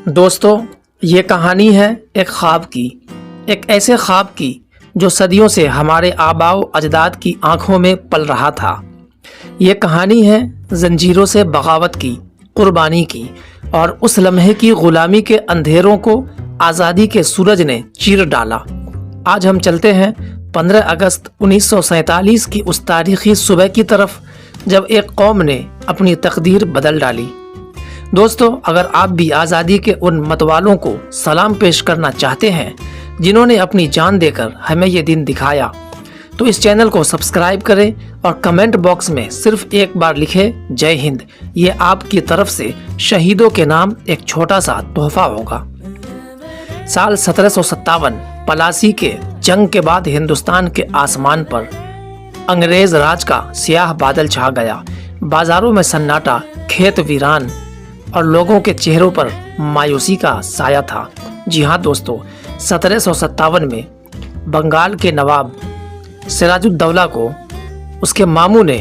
दोस्तों, ये कहानी है एक ख्वाब की, एक ऐसे ख्वाब की जो सदियों से हमारे आबाओ अजदाद की आंखों में पल रहा था। ये कहानी है जंजीरों से बगावत की, कुर्बानी की और उस लम्हे की गुलामी के अंधेरों को आज़ादी के सूरज ने चीर डाला। आज हम चलते हैं 15 अगस्त 1947 की उस तारीखी सुबह की तरफ जब एक कौम ने अपनी तकदीर बदल डाली। दोस्तों, अगर आप भी आज़ादी के उन मतवालों को सलाम पेश करना चाहते हैं जिन्होंने अपनी जान देकर हमें ये दिन दिखाया, तो इस चैनल को सब्सक्राइब करें और कमेंट बॉक्स में सिर्फ एक बार लिखें जय हिंद। ये आपकी तरफ से शहीदों के नाम एक छोटा सा तोहफा होगा। साल 1757 पलासी के जंग के बाद हिंदुस्तान के आसमान पर अंग्रेज राज का स्याह बादल छा गया। बाजारों में सन्नाटा, खेत वीरान और लोगों के चेहरों पर मायूसी का साया था। जी हाँ दोस्तों, 1757 में बंगाल के नवाब सिराजुद्दौला को उसके मामू ने,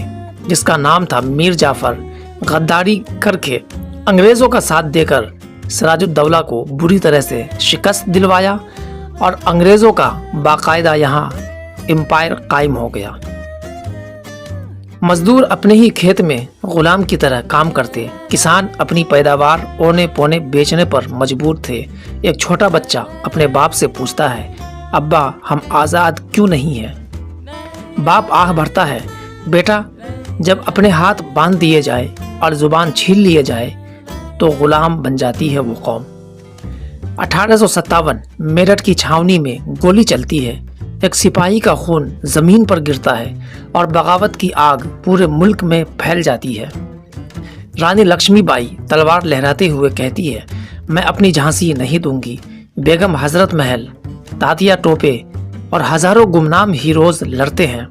जिसका नाम था मीर जाफर, गद्दारी करके अंग्रेज़ों का साथ देकर सिराजुद्दौला को बुरी तरह से शिकस्त दिलवाया और अंग्रेज़ों का बाकायदा यहाँ एम्पायर कायम हो गया। मजदूर अपने ही खेत में गुलाम की तरह काम करते, किसान अपनी पैदावार औने पौने बेचने पर मजबूर थे। एक छोटा बच्चा अपने बाप से पूछता है, अब्बा हम आज़ाद क्यों नहीं हैं? बाप आह भरता है, बेटा जब अपने हाथ बांध दिए जाए और ज़ुबान छीन लिए जाए तो गुलाम बन जाती है वो कौम। 1857 मेरठ की छावनी में गोली चलती है, एक सिपाही का खून जमीन पर गिरता है और बगावत की आग पूरे मुल्क में फैल जाती है। रानी लक्ष्मीबाई तलवार लहराते हुए कहती है, मैं अपनी झांसी नहीं दूंगी। बेगम हजरत महल, तातिया टोपे और हजारों गुमनाम हीरोज लड़ते हैं,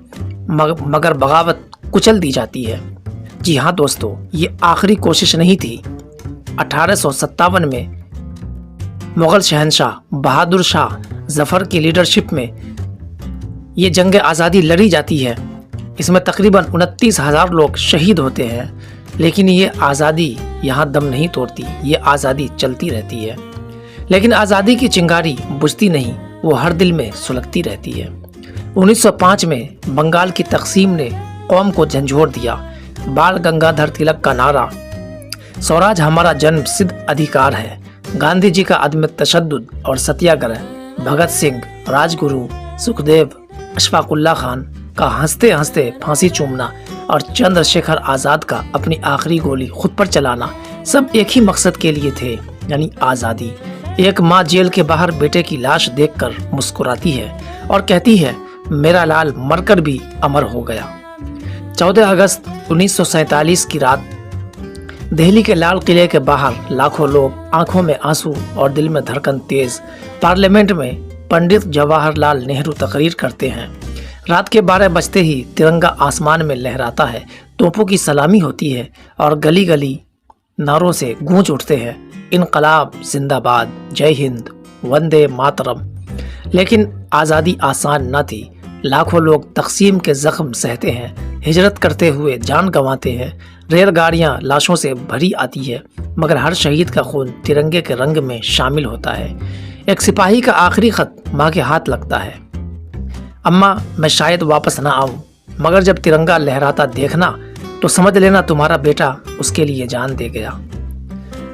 मगर बगावत कुचल दी जाती है। जी हाँ दोस्तों, ये आखिरी कोशिश नहीं थी। 1857 में मुगल शहंशाह बहादुर शाह जफर की लीडरशिप में ये जंग आज़ादी लड़ी जाती है। इसमें तकरीबन 29,000 लोग शहीद होते हैं, लेकिन ये आज़ादी यहाँ दम नहीं तोड़ती, ये आज़ादी चलती रहती है। लेकिन आज़ादी की चिंगारी बुझती नहीं, वो हर दिल में सुलगती रहती है। 1905 में बंगाल की तकसीम ने कौम को झंझोर दिया। बाल गंगाधर तिलक का नारा, स्वराज हमारा जन्म सिद्ध अधिकार है, गांधी जी का अदम तशद्दुद और सत्याग्रह, भगत सिंह, राजगुरु, सुखदेव, अशफाकुल्ला खान का हंसते हंसते फांसी चूमना और चंद्रशेखर आज़ाद का अपनी आखिरी गोली खुद पर चलाना, सब एक ही मकसद के लिए थे, यानी आज़ादी। एक माँ जेल के बाहर बेटे की लाश देखकर मुस्कुराती है और कहती है, मेरा लाल मरकर भी अमर हो गया। 14 अगस्त 1947 की रात दिल्ली के लाल किले के बाहर लाखों लोग, आंखों में आंसू और दिल में धड़कन तेज, पार्लियामेंट में पंडित जवाहरलाल नेहरू तकरीर करते हैं। रात के 12 बजते ही तिरंगा आसमान में लहराता है, तोपों की सलामी होती है और गली गली नारों से गूंज उठते हैं, इनकलाब जिंदाबाद, जय हिंद, वंदे मातरम। लेकिन आज़ादी आसान न थी। लाखों लोग तकसीम के जख्म सहते हैं, हिजरत करते हुए जान गंवाते हैं, रेलगाड़ियाँ लाशों से भरी आती है, मगर हर शहीद का खून तिरंगे के रंग में शामिल होता है। एक सिपाही का आखिरी खत माँ के हाथ लगता है, अम्मा मैं शायद वापस ना आऊँ, मगर जब तिरंगा लहराता देखना तो समझ लेना तुम्हारा बेटा उसके लिए जान दे गया।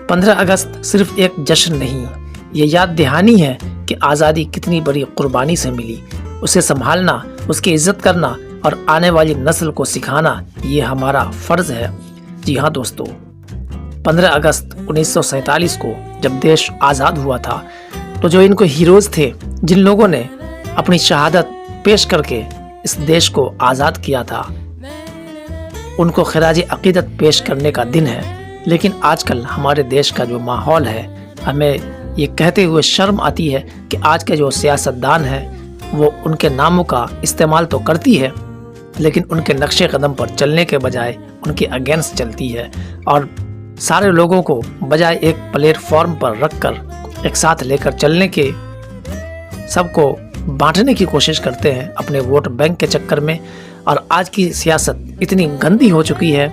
15 अगस्त सिर्फ एक जश्न नहीं, ये याद दहानी है कि आज़ादी कितनी बड़ी कुर्बानी से मिली। उसे संभालना, उसकी इज्जत करना और आने वाली नस्ल को सिखाना, ये हमारा फ़र्ज़ है। जी हाँ दोस्तों, 15 अगस्त 1947 को जब देश आज़ाद हुआ था, तो जो इनको हीरोज़ थे, जिन लोगों ने अपनी शहादत पेश करके इस देश को आज़ाद किया था, उनको खिराज अक़ीदत पेश करने का दिन है। लेकिन आजकल हमारे देश का जो माहौल है, हमें ये कहते हुए शर्म आती है कि आज के जो सियासतदान हैं वो उनके नामों का इस्तेमाल तो करती है, लेकिन उनके नक्शे कदम पर चलने के बजाय उनके अगेंस्ट चलती है और सारे लोगों को बजाय एक प्लेटफॉर्म पर रखकर एक साथ लेकर चलने के, सबको बांटने की कोशिश करते हैं अपने वोट बैंक के चक्कर में। और आज की सियासत इतनी गंदी हो चुकी है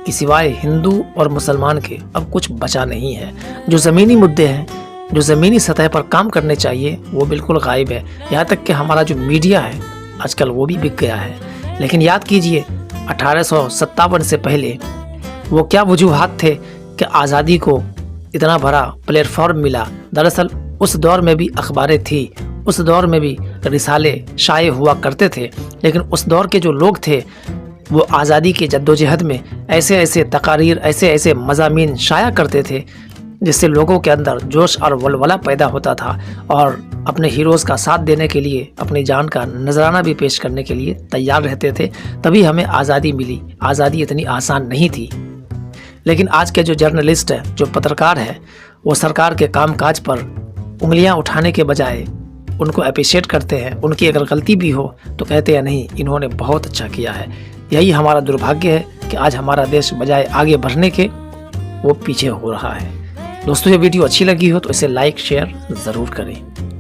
कि सिवाय हिंदू और मुसलमान के अब कुछ बचा नहीं है। जो ज़मीनी मुद्दे हैं, जो ज़मीनी सतह पर काम करने चाहिए, वो बिल्कुल गायब है। यहाँ तक कि हमारा जो मीडिया है आजकल वो भी बिक गया है। लेकिन याद कीजिए 1857 से पहले वो क्या वजूहात थे कि आज़ादी को इतना बड़ा प्लेटफॉर्म मिला। दरअसल उस दौर में भी अखबारें थी, उस दौर में भी रिसाले शाये हुआ करते थे, लेकिन उस दौर के जो लोग थे वो आज़ादी के जद्दोजहद में ऐसे ऐसे तकारीर, ऐसे ऐसे मज़ामीन शाया करते थे जिससे लोगों के अंदर जोश और वलवला पैदा होता था और अपने हीरोज़ का साथ देने के लिए, अपनी जान का नजराना भी पेश करने के लिए तैयार रहते थे। तभी हमें आज़ादी मिली। आज़ादी इतनी आसान नहीं थी। लेकिन आज के जो जर्नलिस्ट है, जो पत्रकार है, वो सरकार के कामकाज पर उंगलियां उठाने के बजाय उनको अप्रिशिएट करते हैं। उनकी अगर गलती भी हो तो कहते हैं नहीं, इन्होंने बहुत अच्छा किया है। यही हमारा दुर्भाग्य है कि आज हमारा देश बजाय आगे बढ़ने के वो पीछे हो रहा है। दोस्तों, ये वीडियो अच्छी लगी हो तो इसे लाइक शेयर ज़रूर करें।